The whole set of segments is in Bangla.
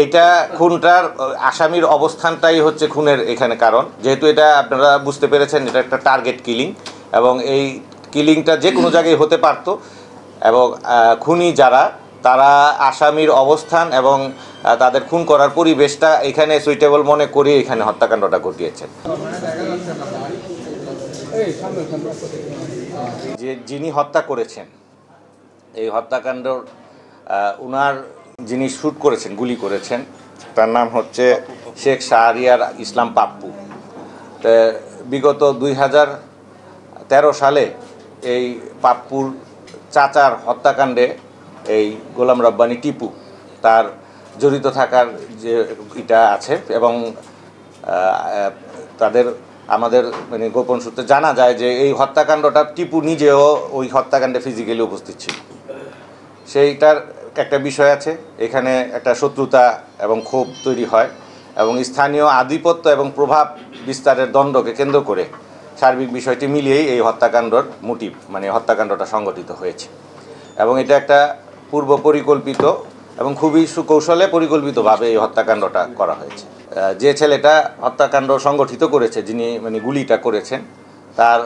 এটা খুনটার আসামির অবস্থানটাই হচ্ছে খুনের এখানে কারণ, যেহেতু এটা আপনারা বুঝতে পেরেছেন এটা একটা টার্গেট কিলিং এবং এই কিলিংটা যে কোনো জায়গায় হতে পারতো এবং খুনি যারা তারা আসামির অবস্থান এবং তাদের খুন করার পরিবেশটা এখানে সুইটেবল মনে করে এখানে হত্যাকাণ্ডটা ঘটিয়েছেন। যিনি হত্যা করেছেন এই হত্যাকাণ্ড উনার যিনি শ্যুট করেছেন গুলি করেছেন তার নাম হচ্ছে শেখ শাহরিয়ার ইসলাম পাপ্পু। বিগত 2013 সালে এই পাপ্পুর চাচার হত্যাকাণ্ডে এই গোলাম রব্বানী টিপু তার জড়িত থাকার যে এটা আছে এবং আমাদের মানে গোপন সূত্রে জানা যায় যে এই হত্যাকাণ্ডটা টিপু নিজেও ওই হত্যাকাণ্ডে ফিজিক্যালি উপস্থিত ছিল। সেইটার একটা বিষয় আছে, এখানে একটা শত্রুতা এবং ক্ষোভ তৈরি হয় এবং স্থানীয় আধিপত্য এবং প্রভাব বিস্তারের দ্বন্দ্বকে কেন্দ্র করে সার্বিক বিষয়টি মিলিয়েই এই হত্যাকাণ্ডর মোটিভ মানে হত্যাকাণ্ডটা সংগঠিত হয়েছে এবং এটা একটা পূর্ব পরিকল্পিত এবং খুবই সুকৌশলে পরিকল্পিতভাবে এই হত্যাকাণ্ডটা করা হয়েছে। যে ছেলেটা হত্যাকাণ্ড সংগঠিত করেছে, যিনি মানে গুলিটা করেছেন, তার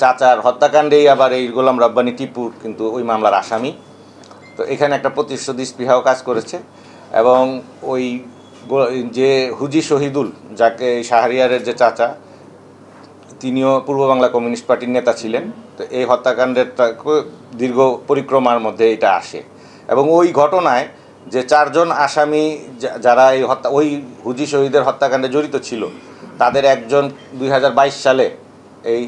চাচার হত্যাকাণ্ডেই আবার এই গোলাম রব্বানী টিপুর কিন্তু ওই মামলার আসামি। তো এখানে একটা প্রতিশ্রুতি স্পৃহাও কাজ করেছে এবং ওই যে হুজি শহীদুল যাকে শাহরিয়ারের যে চাচা তিনিও পূর্ব বাংলা কমিউনিস্ট পার্টির নেতা ছিলেন। তো এই হত্যাকাণ্ডের দীর্ঘ পরিক্রমার মধ্যে এটা আসে এবং ওই ঘটনায় যে 4 জন আসামি যারা এই ওই হুজি শহীদের হত্যাকাণ্ডে জড়িত ছিল তাদের একজন 2022 সালে এই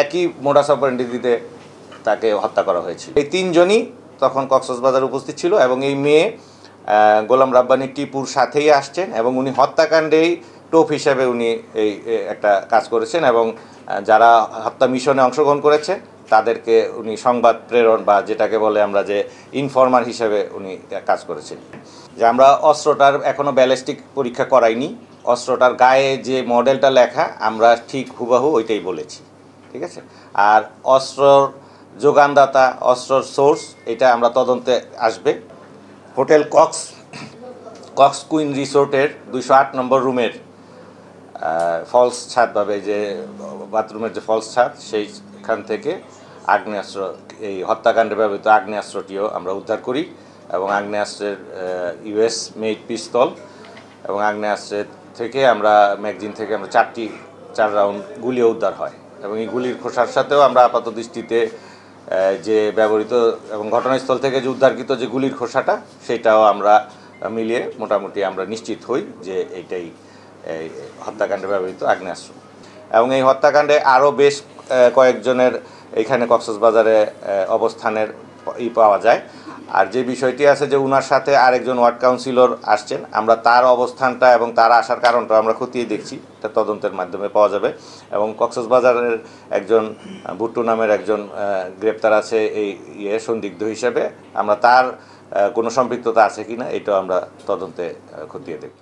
একই মোডাস অপারেন্ডিতে তাকে হত্যা করা হয়েছিল। এই 3 জনই তখন কক্সবাজার উপস্থিত ছিল এবং এই মেয়ে গোলাম রব্বানী টিপুর সাথেই আসছেন এবং উনি হত্যাকাণ্ডেই টোপ হিসেবে উনি এই একটা কাজ করেছেন এবং যারা হত্যা মিশনে অংশগ্রহণ করেছে তাদেরকে উনি সংবাদ প্রেরণ বা যেটাকে বলে আমরা যে ইনফরমার হিসেবে উনি কাজ করেছেন। যে আমরা অস্ত্রটার এখনও ব্যালিস্টিক পরীক্ষা করাইনি, অস্ত্রটার গায়ে যে মডেলটা লেখা আমরা ঠিক হুবাহু ওইটাই বলেছি, ঠিক আছে। আর অস্ত্রর যোগানদাতা অস্ত্রর সোর্স এটা আমরা তদন্তে আসবে। হোটেল কক্স কুইন রিসোর্টের 208 নম্বর রুমের ফলস ছাদভাবে যে বাথরুমের যে ফলস ছাদ সেইখান থেকে আগ্নেয়াস্ত্র এই হত্যাকাণ্ডে ব্যবহৃত আগ্নেয়াস্ত্রটিও আমরা উদ্ধার করি এবং আগ্নেয়াস্ত্রের ইউএস মেড পিস্তল এবং আগ্নেয়াস্ত্রের থেকে আমরা ম্যাগজিন থেকে আমরা 4 রাউন্ড গুলিও উদ্ধার হয় এবং এই গুলির খোসার সাথেও আমরা আপাত দৃষ্টিতে যে ব্যবহৃত এবং ঘটনাস্থল থেকে যে উদ্ধারকৃত যে গুলির খোসাটা সেটাও আমরা মিলিয়ে মোটামুটি আমরা নিশ্চিত হই যে এইটাই হত্যাকাণ্ডে ব্যবহৃত আগ্নেয়াস্ত্র। এবং এই হত্যাকাণ্ডে আরও বেশ কয়েকজনের এইখানে কক্সবাজারে অবস্থানের পাওয়া যায়। আর যে বিষয়টি আছে যে উনার সাথে আরেকজন ওয়ার্ড কাউন্সিলর আসছেন, আমরা তার অবস্থানটা এবং তার আসার কারণটা আমরা খতিয়ে দেখছি, এটা তদন্তের মাধ্যমে পাওয়া যাবে। এবং কক্সবাজারের একজন ভুট্টু নামের একজন গ্রেপ্তার আছে এই সন্দিগ্ধ হিসেবে, আমরা তার কোনো সম্পৃক্ততা আছে কিনা এটাও আমরা তদন্তে খতিয়ে দেখব।